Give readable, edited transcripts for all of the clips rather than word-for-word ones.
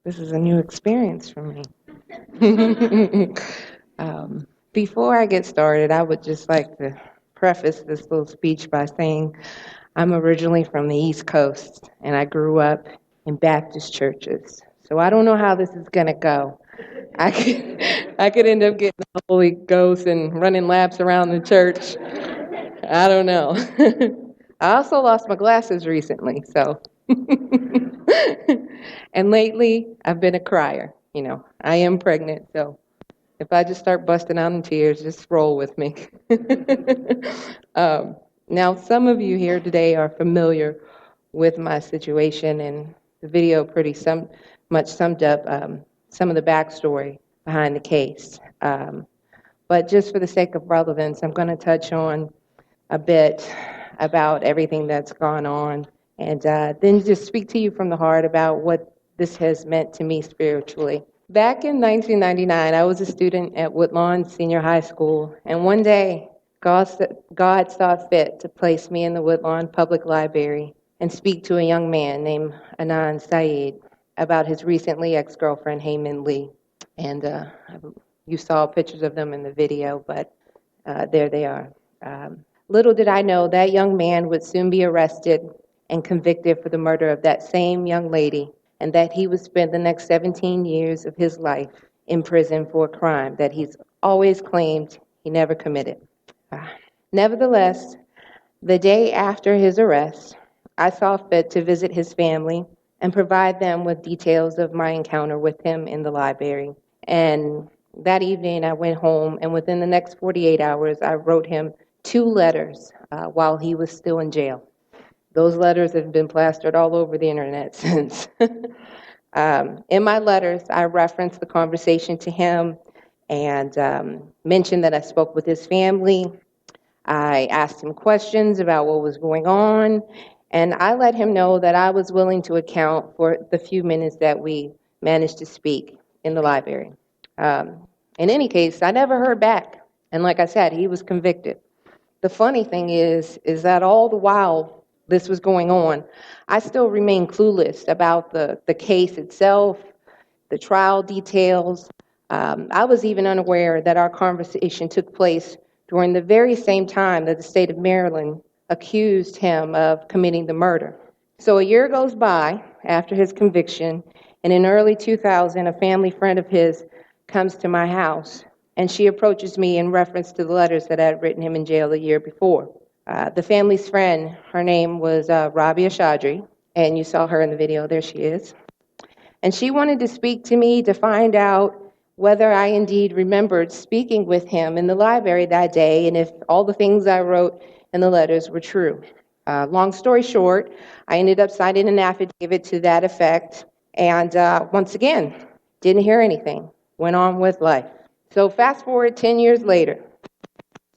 This is a new experience for me. Before I get started, I would just like to preface this little speech by saying I'm originally from the East Coast, and I grew up in Baptist churches. So I don't know how this is going to go. I could end up getting the Holy Ghost and running laps around the church. I don't know. I also lost my glasses recently, so. And lately, I've been a crier. I am pregnant, so if I just start busting out in tears, just roll with me. Now, some of you here today are familiar with my situation, and the video pretty much summed up some of the backstory behind the case. But just for the sake of relevance, I'm going to touch on a bit about everything that's gone on, and then just speak to you from the heart about what this has meant to me spiritually. Back in 1999, I was a student at Woodlawn Senior High School, and one day, God saw fit to place me in the Woodlawn Public Library and speak to a young man named Anand Saeed about his recently ex-girlfriend, Heyman Lee. And you saw pictures of them in the video, but there they are. Little did I know that young man would soon be arrested and convicted for the murder of that same young lady, and that he would spend the next 17 years of his life in prison for a crime that he's always claimed he never committed. Nevertheless, the day after his arrest, I saw fit to visit his family and provide them with details of my encounter with him in the library. And that evening, I went home, and within the next 48 hours, I wrote him 2 letters while he was still in jail. Those letters have been plastered all over the internet since. In my letters, I referenced the conversation to him and mentioned that I spoke with his family. I asked him questions about what was going on, and I let him know that I was willing to account for the few minutes that we managed to speak in the library. In any case, I never heard back, and like I said, he was convicted. The funny thing is that all the while this was going on, I still remain clueless about the case itself, the trial details. I was even unaware that our conversation took place during the very same time that the state of Maryland accused him of committing the murder. So a year goes by after his conviction, and in early 2000, a family friend of his comes to my house, and she approaches me in reference to the letters that I had written him in jail the year before. The family's friend, her name was Rabia Chaudhry, and you saw her in the video. There she is. And she wanted to speak to me to find out whether I indeed remembered speaking with him in the library that day and if all the things I wrote in the letters were true. Long story short, I ended up signing an affidavit to that effect, and once again, didn't hear anything. Went on with life. So fast forward 10 years later,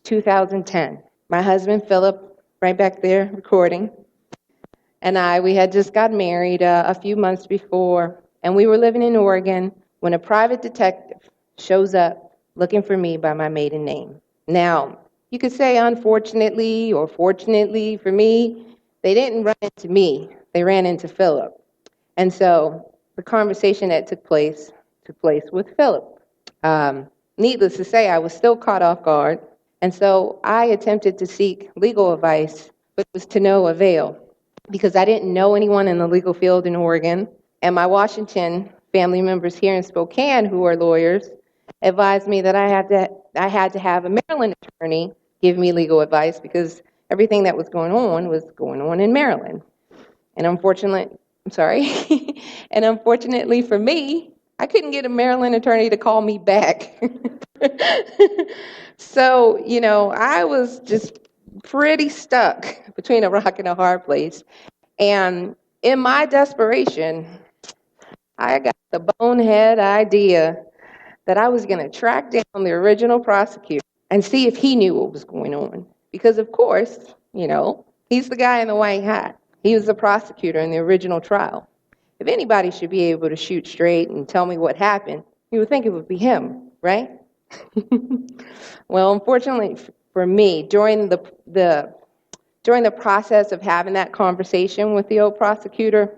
2010. My husband, Philip, right back there recording, and we had just got married a few months before, and we were living in Oregon when a private detective shows up looking for me by my maiden name. Now, you could say unfortunately or fortunately for me, they didn't run into me. They ran into Philip. And so the conversation that took place with Philip. Needless to say, I was still caught off guard, and so I attempted to seek legal advice, but it was to no avail because I didn't know anyone in the legal field in Oregon, and my Washington family members here in Spokane who are lawyers advised me that I had to have a Maryland attorney give me legal advice because everything that was going on in Maryland. And and unfortunately for me, I couldn't get a Maryland attorney to call me back. So, I was just pretty stuck between a rock and a hard place. And in my desperation, I got the bonehead idea that I was going to track down the original prosecutor and see if he knew what was going on. Because, of course, he's the guy in the white hat. He was the prosecutor in the original trial. If anybody should be able to shoot straight and tell me what happened, you would think it would be him, right? Well, unfortunately for me, during the process of having that conversation with the old prosecutor,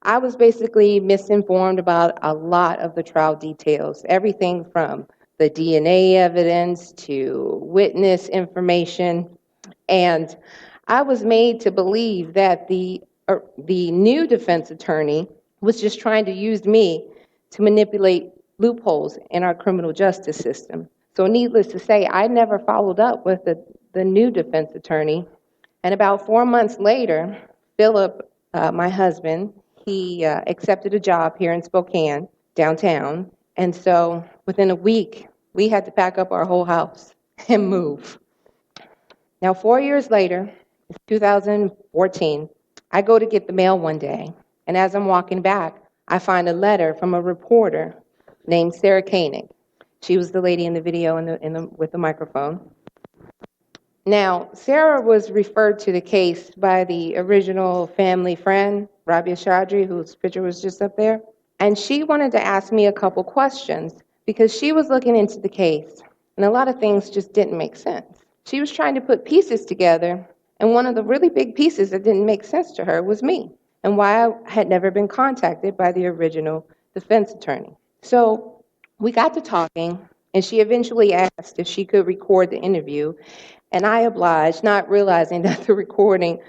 I was basically misinformed about a lot of the trial details, everything from the DNA evidence to witness information. And I was made to believe that the new defense attorney was just trying to use me to manipulate loopholes in our criminal justice system. So needless to say, I never followed up with the new defense attorney. And about 4 months later, Philip, my husband, he accepted a job here in Spokane, downtown. And so within a week, we had to pack up our whole house and move. Now, 4 years later, it's 2014, I go to get the mail one day, and as I'm walking back, I find a letter from a reporter named Sarah Koenig. She was the lady in the video with the microphone. Now, Sarah was referred to the case by the original family friend, Rabia Chaudhry, whose picture was just up there, and she wanted to ask me a couple questions because she was looking into the case, and a lot of things just didn't make sense. She was trying to put pieces together, and one of the really big pieces that didn't make sense to her was me, and why I had never been contacted by the original defense attorney. So we got to talking, and she eventually asked if she could record the interview, and I obliged, not realizing that the recording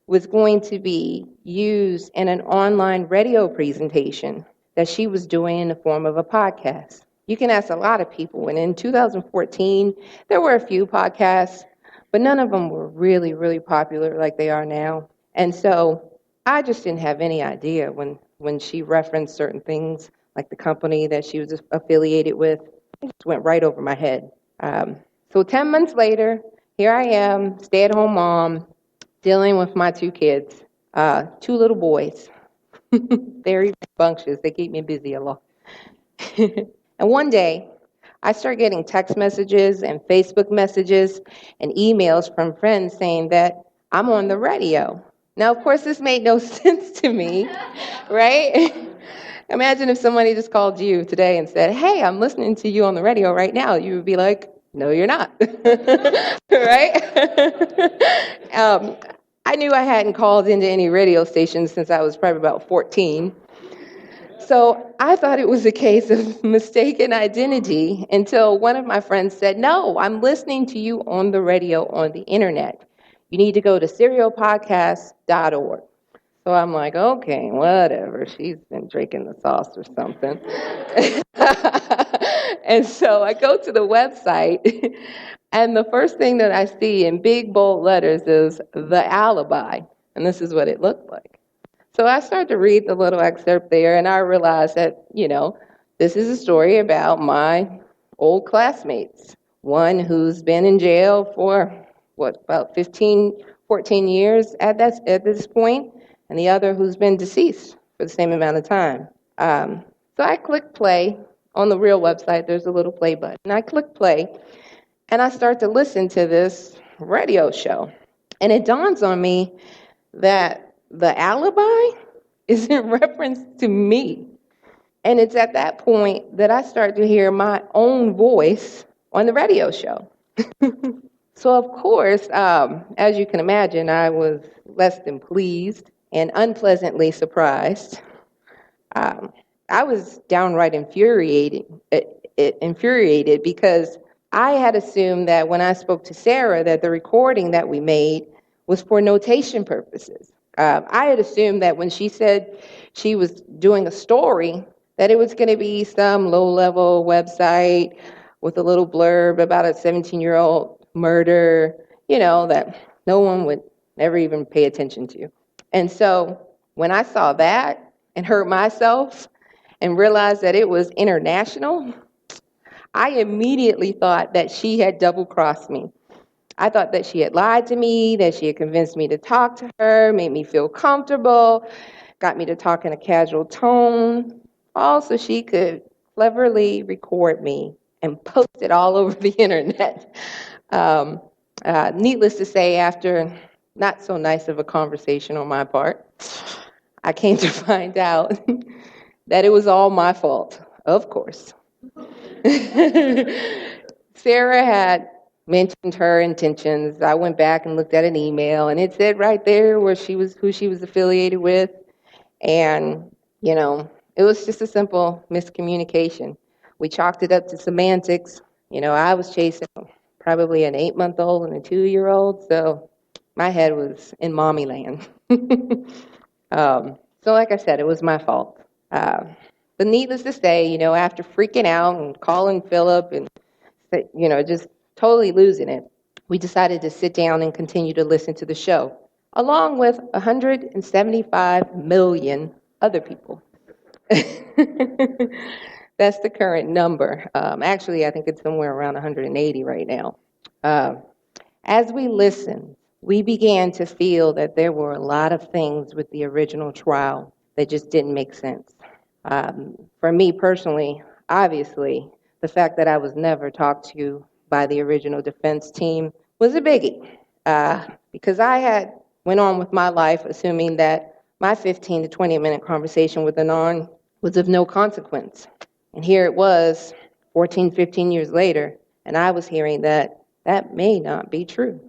was going to be used in an online radio presentation that she was doing in the form of a podcast. You can ask a lot of people, and in 2014, there were a few podcasts, but none of them were really, really popular like they are now. And so I just didn't have any idea when she referenced certain things, like the company that she was affiliated with. It just went right over my head. So 10 months later, here I am, stay-at-home mom, dealing with my two kids, two little boys. Very rambunctious. They keep me busy a lot. And one day, I start getting text messages and Facebook messages and emails from friends saying that I'm on the radio. Now, of course, this made no sense to me, right? Imagine if somebody just called you today and said, "Hey, I'm listening to you on the radio right now." You would be like, "No, you're not." Right? I knew I hadn't called into any radio stations since I was probably about 14. So I thought it was a case of mistaken identity until one of my friends said, "No, I'm listening to you on the radio on the internet. You need to go to serialpodcast.org." So I'm like, okay, whatever. She's been drinking the sauce or something. And so I go to the website, and the first thing that I see in big bold letters is The Alibi. And this is what it looked like. So I started to read the little excerpt there, and I realized that, this is a story about my old classmates. One who's been in jail for, about 15, 14 years at this point, and the other who's been deceased for the same amount of time. So I click play. On the real website, there's a little play button. I click play, and I start to listen to this radio show. And it dawns on me that the alibi is in reference to me. And it's at that point that I start to hear my own voice on the radio show. So, of course, as you can imagine, I was less than pleased and unpleasantly surprised. I was downright infuriated because I had assumed that when I spoke to Sarah that the recording that we made was for notation purposes. I had assumed that when she said she was doing a story, that it was going to be some low-level website with a little blurb about a 17-year-old murder, that no one would ever even pay attention to. And so when I saw that and heard myself and realized that it was international, I immediately thought that she had double-crossed me. I thought that she had lied to me, that she had convinced me to talk to her, made me feel comfortable, got me to talk in a casual tone, all so she could cleverly record me and post it all over the internet. Needless to say, after not so nice of a conversation on my part, I came to find out that it was all my fault, of course. Sarah had mentioned her intentions. I went back and looked at an email, and it said right there who she was affiliated with. And, it was just a simple miscommunication. We chalked it up to semantics. I was chasing probably an 8-month-old and a 2-year-old, so my head was in mommy land. So like I said, it was my fault. Uh, but needless to say, after freaking out and calling Philip and, just totally losing it, we decided to sit down and continue to listen to the show, along with 175 million other people. That's the current number. Actually, I think it's somewhere around 180 right now. Um, as we listened, we began to feel that there were a lot of things with the original trial that just didn't make sense. For me personally, obviously, the fact that I was never talked to by the original defense team was a biggie, because I had went on with my life assuming that my 15 to 20-minute conversation with Anon was of no consequence. And here it was, 14, 15 years later, and I was hearing that that may not be true.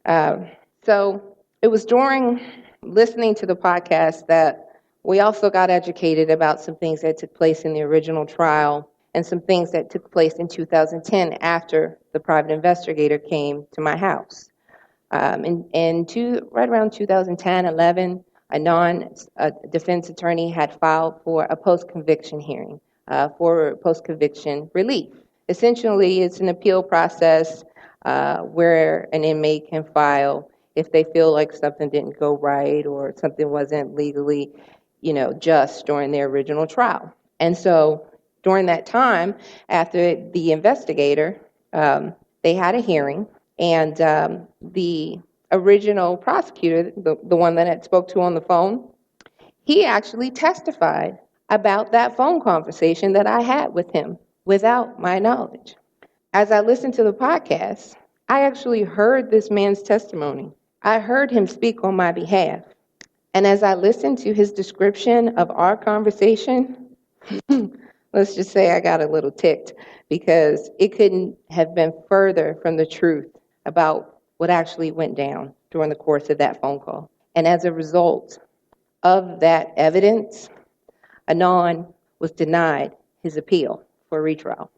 So it was during listening to the podcast that we also got educated about some things that took place in the original trial and some things that took place in 2010 after the private investigator came to my house. Right around 2010, 11, a defense attorney had filed for a post-conviction hearing for post-conviction relief. Essentially, it's an appeal process where an inmate can file if they feel like something didn't go right or something wasn't legally, just during their original trial. And so during that time, after the investigator, they had a hearing, and the original prosecutor, the one that I spoke to on the phone, he actually testified about that phone conversation that I had with him without my knowledge. As I listened to the podcast, I actually heard this man's testimony. I heard him speak on my behalf. And as I listened to his description of our conversation, let's just say I got a little ticked because it couldn't have been further from the truth about what actually went down during the course of that phone call. And as a result of that evidence, Anon was denied his appeal for retrial.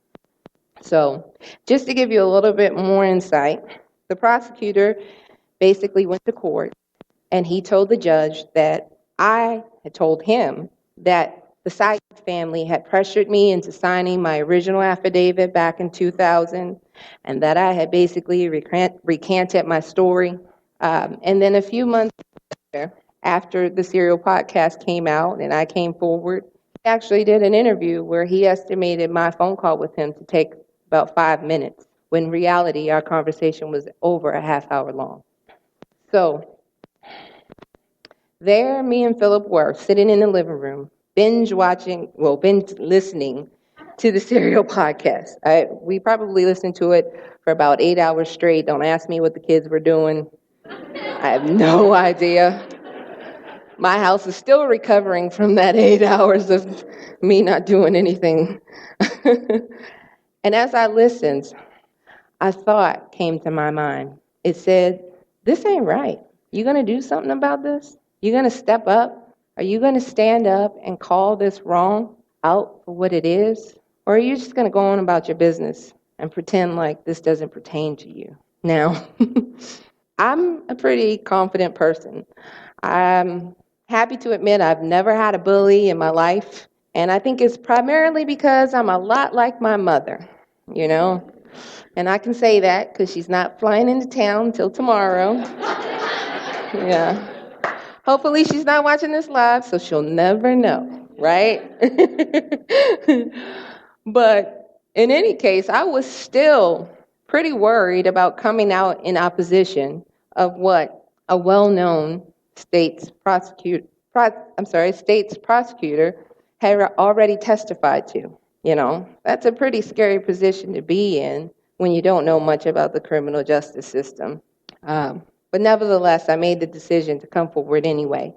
So just to give you a little bit more insight, the prosecutor basically went to court and he told the judge that I had told him that the Syed family had pressured me into signing my original affidavit back in 2000 and that I had basically recanted my story. And then a few months later, after the Serial podcast came out and I came forward, he actually did an interview where he estimated my phone call with him to take about 5 minutes, when in reality our conversation was over a half hour long. So there me and Philip were sitting in the living room, binge listening to the Serial podcast. We probably listened to it for about 8 hours straight. Don't ask me what the kids were doing. I have no idea. My house is still recovering from that 8 hours of me not doing anything. And as I listened, a thought came to my mind. It said, this ain't right. You going to do something about this? You going to step up? Are you going to stand up and call this wrong out for what it is? Or are you just going to go on about your business and pretend like this doesn't pertain to you? Now, I'm a pretty confident person. I'm happy to admit I've never had a bully in my life. And I think it's primarily because I'm a lot like my mother, And I can say that because she's not flying into town until tomorrow. Yeah. Hopefully she's not watching this live, so she'll never know, right? But in any case, I was still pretty worried about coming out in opposition of what a well-known state's prosecutor had already testified to. That's a pretty scary position to be in when you don't know much about the criminal justice system. But nevertheless, I made the decision to come forward anyway.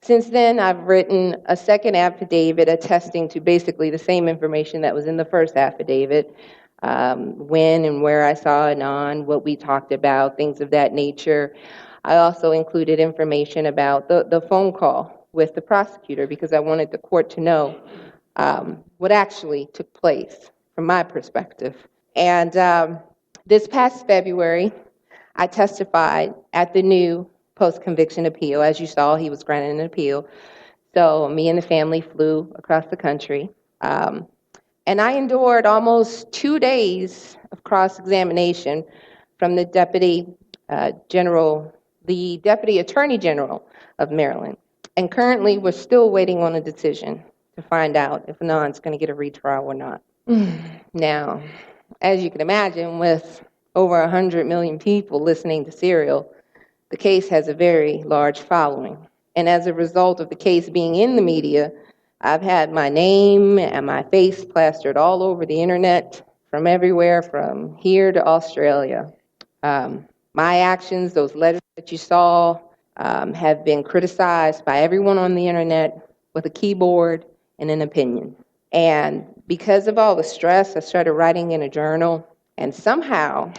Since then, I've written a second affidavit attesting to basically the same information that was in the first affidavit, when and where I saw Anon, what we talked about, things of that nature. I also included information about the phone call with the prosecutor because I wanted the court to know what actually took place from my perspective. And this past February, I testified at the new post-conviction appeal. As you saw, he was granted an appeal. So me and the family flew across the country. And I endured almost 2 days of cross-examination from the Deputy Attorney General of Maryland. And currently, we're still waiting on a decision to find out if Anand's going to get a retrial or not. Now, as you can imagine, with over 100 million people listening to Serial, the case has a very large following. And as a result of the case being in the media, I've had my name and my face plastered all over the internet from everywhere, from here to Australia. My actions, those letters that you saw, have been criticized by everyone on the internet with a keyboard and an opinion. And because of all the stress, I started writing in a journal, and somehow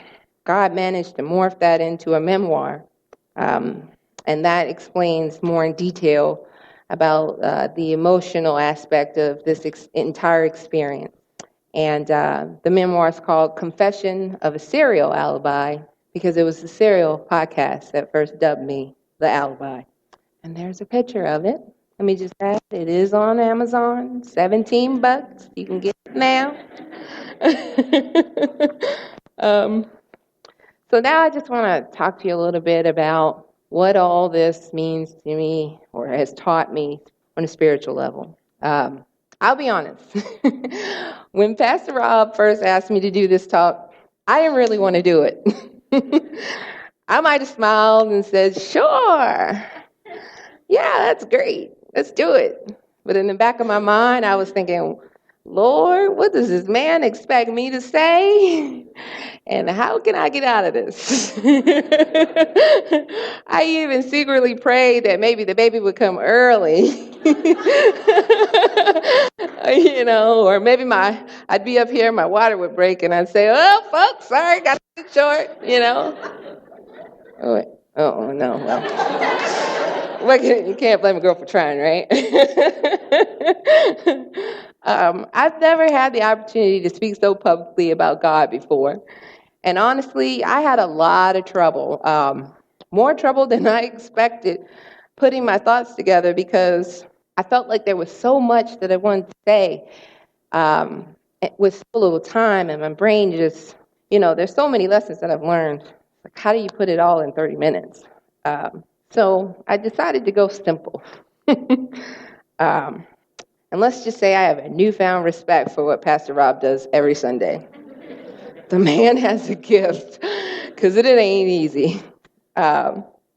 God managed to morph that into a memoir. And that explains more in detail about the emotional aspect of this entire experience. And the memoir is called Confession of a Serial Alibi, because it was the Serial podcast that first dubbed me the Alibi. And there's a picture of it. Let me just add, it is on Amazon, $17. You can get it now. So now I just want to talk to you a little bit about what all this means to me or has taught me on a spiritual level. I'll be honest. When Pastor Rob first asked me to do this talk, I didn't really want to do it. I might have smiled and said, sure. Yeah, that's great. Let's do it. But in the back of my mind, I was thinking, Lord, what does this man expect me to say? And how can I get out of this? I even secretly prayed that maybe the baby would come early. Or maybe I'd be up here, my water would break, and I'd say, oh, folks, sorry, got to get short, Oh, no, well. You can't blame a girl for trying, right? I've never had the opportunity to speak so publicly about God before. And honestly, I had a lot of trouble, more trouble than I expected, putting my thoughts together because I felt like there was so much that I wanted to say with so little time, and my brain just, there's so many lessons that I've learned. Like, how do you put it all in 30 minutes? So I decided to go simple. And let's just say I have a newfound respect for what Pastor Rob does every Sunday. The man has a gift, because it ain't easy.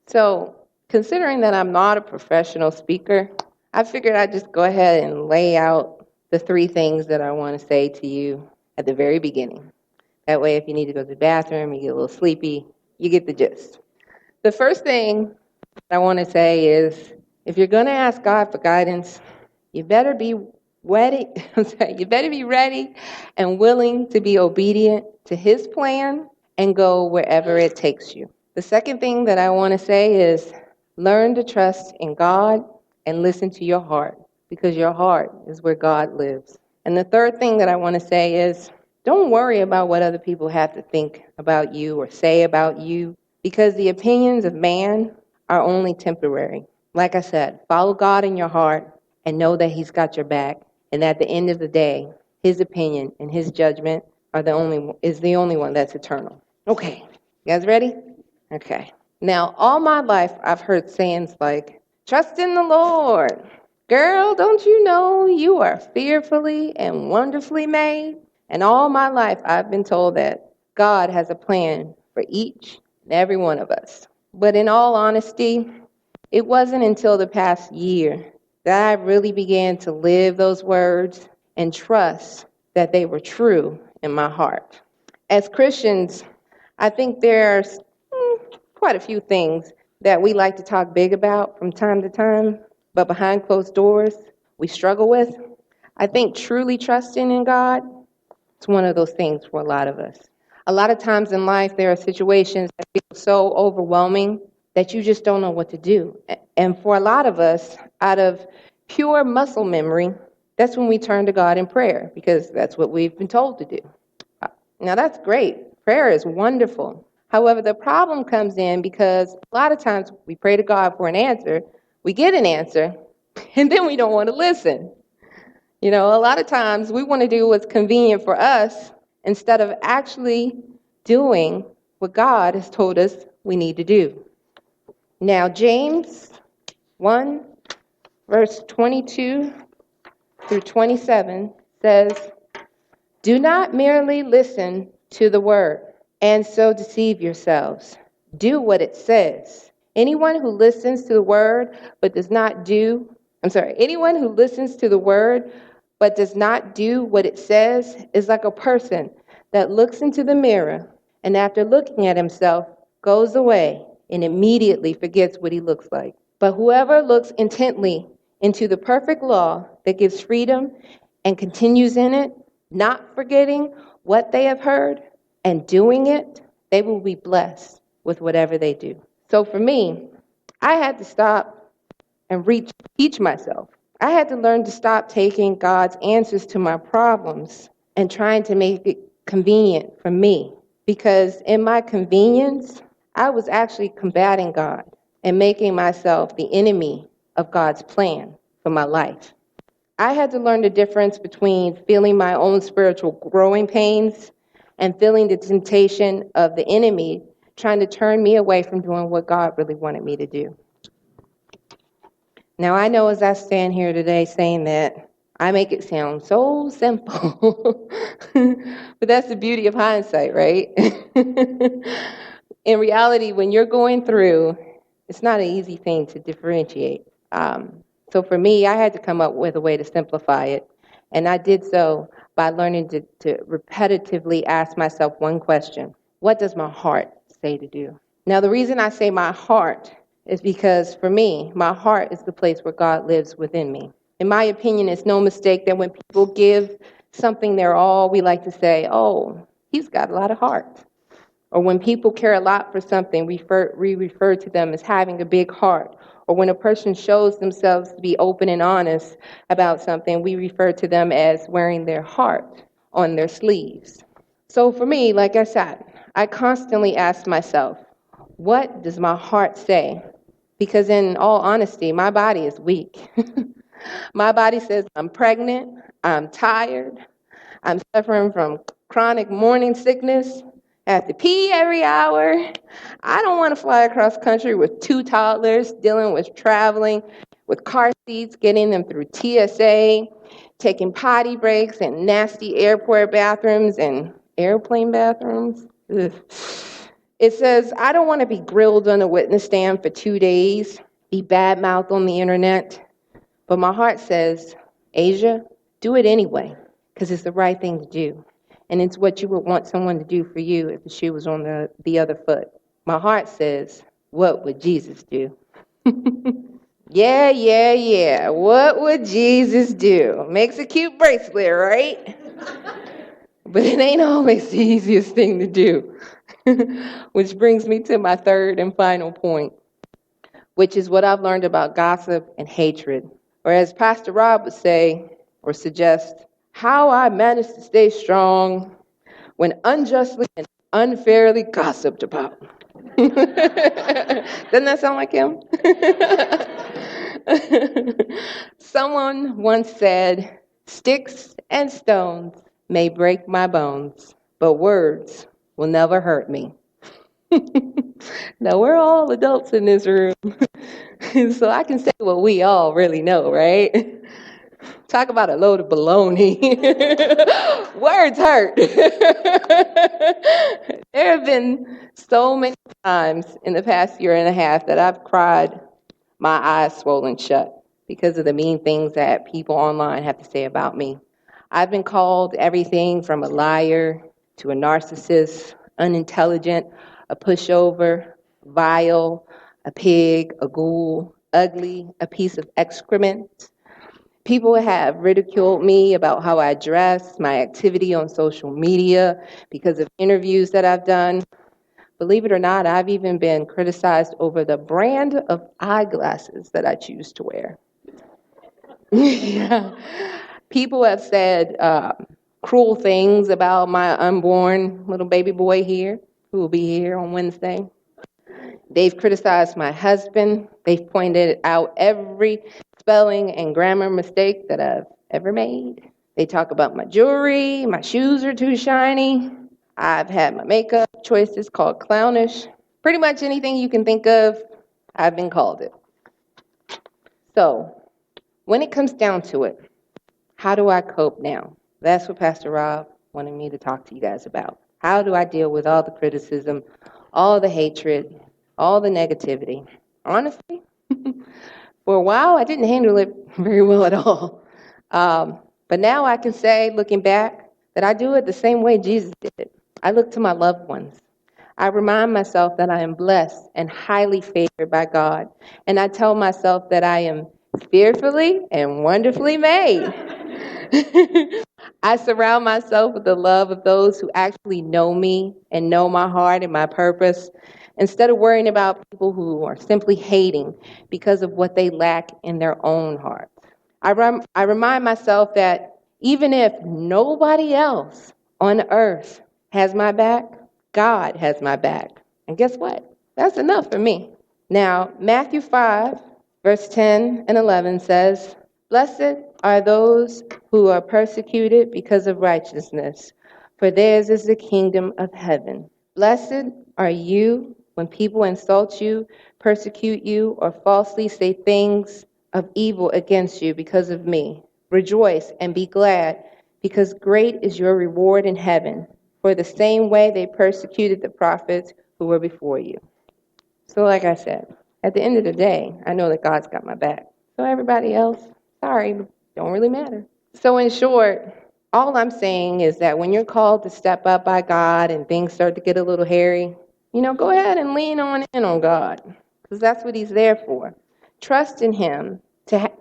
So considering that I'm not a professional speaker, I figured I'd just go ahead and lay out the 3 things that I want to say to you at the very beginning. That way, if you need to go to the bathroom, you get a little sleepy, you get the gist. The first thing I want to say is, if you're going to ask God for guidance, you better be ready. You better be ready and willing to be obedient to His plan and go wherever it takes you. The second thing that I want to say is, learn to trust in God and listen to your heart, because your heart is where God lives. And the third thing that I want to say is, don't worry about what other people have to think about you or say about you, because the opinions of man are only temporary. Like I said, follow God in your heart and know that He's got your back. And at the end of the day, His opinion and His judgment is the only one that's eternal. Okay, you guys ready? Okay. Now, all my life, I've heard sayings like, trust in the Lord. Girl, don't you know you are fearfully and wonderfully made? And all my life, I've been told that God has a plan for each and every one of us. But in all honesty, it wasn't until the past year that I really began to live those words and trust that they were true in my heart. As Christians, I think there's quite a few things that we like to talk big about from time to time, but behind closed doors, we struggle with. I think truly trusting in God is one of those things for a lot of us. A lot of times in life, there are situations that feel so overwhelming that you just don't know what to do. And for a lot of us, out of pure muscle memory, that's when we turn to God in prayer, because that's what we've been told to do. Now, that's great. Prayer is wonderful. However, the problem comes in because a lot of times we pray to God for an answer, we get an answer, and then we don't want to listen. You know, a lot of times we want to do what's convenient for us instead of actually doing what God has told us we need to do. Now, James 1, verse 22 through 27 says, "Do not merely listen to the word and so deceive yourselves. Do what it says. Anyone who listens to the word but does not do, anyone who listens to the word but does not do what it says is like a person that looks into the mirror and after looking at himself goes away and immediately forgets what he looks like. But whoever looks intently into the perfect law that gives freedom and continues in it, not forgetting what they have heard and doing it, they will be blessed with whatever they do." So for me, I had to stop and teach myself. I had to learn to stop taking God's answers to my problems and trying to make it convenient for me. Because in my convenience, I was actually combating God and making myself the enemy of God's plan for my life. I had to learn the difference between feeling my own spiritual growing pains and feeling the temptation of the enemy trying to turn me away from doing what God really wanted me to do. Now, I know as I stand here today saying that, I make it sound so simple. But that's the beauty of hindsight, right? In reality, when you're going through, it's not an easy thing to differentiate. So for me, I had to come up with a way to simplify it. And I did so by learning to repetitively ask myself one question: what does my heart say to do? Now, the reason I say my heart is because for me, my heart is the place where God lives within me. In my opinion, it's no mistake that when people give something their all, we like to say, "Oh, he's got a lot of heart." Or when people care a lot for something, we refer to them as having a big heart. Or when a person shows themselves to be open and honest about something, we refer to them as wearing their heart on their sleeves. So for me, like I said, I constantly ask myself, what does my heart say? Because in all honesty, my body is weak. My body says I'm pregnant, I'm tired, I'm suffering from chronic morning sickness, I have to pee every hour. I don't want to fly across country with 2 toddlers, dealing with traveling with car seats, getting them through TSA, taking potty breaks in nasty airport bathrooms and airplane bathrooms. Ugh. It says, I don't want to be grilled on a witness stand for 2 days, be bad-mouthed on the internet. But my heart says, Asia, do it anyway, because it's the right thing to do. And it's what you would want someone to do for you if the shoe was on the other foot. My heart says, what would Jesus do? Yeah. What would Jesus do? Makes a cute bracelet, right? But it ain't always the easiest thing to do. Which brings me to my third and final point, which is what I've learned about gossip and hatred. Or as Pastor Rob would say or suggest, how I managed to stay strong when unjustly and unfairly gossiped about. Doesn't that sound like him? Someone once said, sticks and stones may break my bones, but words will never hurt me. Now, we're all adults in this room, so I can say what we all really know, right? Talk about a load of baloney. Words hurt. There have been so many times in the past year and a half that I've cried, my eyes swollen shut, because of the mean things that people online have to say about me. I've been called everything from a liar to a narcissist, unintelligent, a pushover, vile, a pig, a ghoul, ugly, a piece of excrement. People have ridiculed me about how I dress, my activity on social media, because of interviews that I've done. Believe it or not, I've even been criticized over the brand of eyeglasses that I choose to wear. Yeah. People have said cruel things about my unborn little baby boy here, who will be here on Wednesday. They've criticized my husband. They've pointed out every spelling and grammar mistake that I've ever made. They talk about my jewelry, my shoes are too shiny. I've had my makeup choices called clownish. Pretty much anything you can think of, I've been called it. So, when it comes down to it, how do I cope now? That's what Pastor Rob wanted me to talk to you guys about. How do I deal with all the criticism, all the hatred, all the negativity? Honestly, for a while, I didn't handle it very well at all. But now I can say, looking back, that I do it the same way Jesus did. I look to my loved ones. I remind myself that I am blessed and highly favored by God. And I tell myself that I am fearfully and wonderfully made. I surround myself with the love of those who actually know me and know my heart and my purpose, instead of worrying about people who are simply hating because of what they lack in their own heart. I remind myself that even if nobody else on earth has my back, God has my back. And guess what? That's enough for me. Now, Matthew 5, verse 10 and 11 says, "Blessed are those who are persecuted because of righteousness, for theirs is the kingdom of heaven. Blessed are you when people insult you, persecute you, or falsely say things of evil against you because of me. Rejoice and be glad, because great is your reward in heaven. For the same way they persecuted the prophets who were before you." So like I said, at the end of the day, I know that God's got my back. So everybody else, sorry, don't really matter. So in short, all I'm saying is that when you're called to step up by God and things start to get a little hairy, go ahead and lean on in on God, because that's what he's there for. Trust in him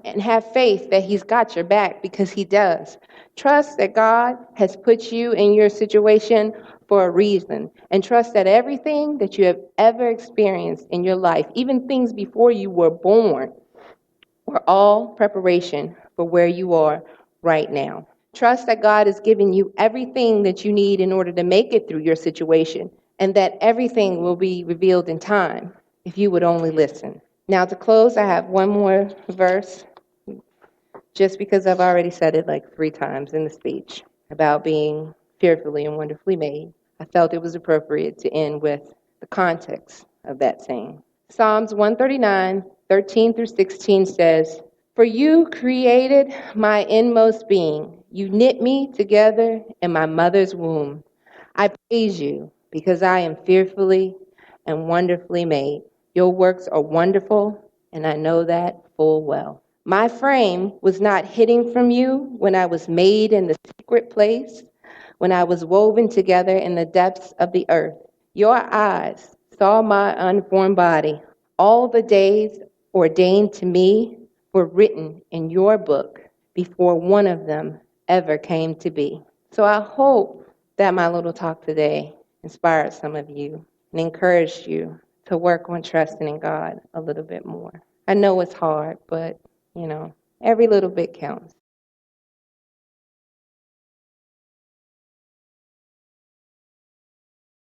and have faith that he's got your back, because he does. Trust that God has put you in your situation for a reason, and trust that everything that you have ever experienced in your life, even things before you were born, were all preparation for where you are right now. Trust that God has given you everything that you need in order to make it through your situation, and that everything will be revealed in time if you would only listen. Now, to close, I have one more verse, just because I've already said it like 3 times in the speech about being fearfully and wonderfully made. I felt it was appropriate to end with the context of that saying. Psalms 139, 13 through 16 says, "For you created my inmost being. You knit me together in my mother's womb. I praise you because I am fearfully and wonderfully made. Your works are wonderful, and I know that full well. My frame was not hidden from you when I was made in the secret place, when I was woven together in the depths of the earth. Your eyes saw my unformed body. All the days ordained to me were written in your book before one of them ever came to be." So I hope that my little talk today inspired some of you and encouraged you to work on trusting in God a little bit more. I know it's hard, but, every little bit counts.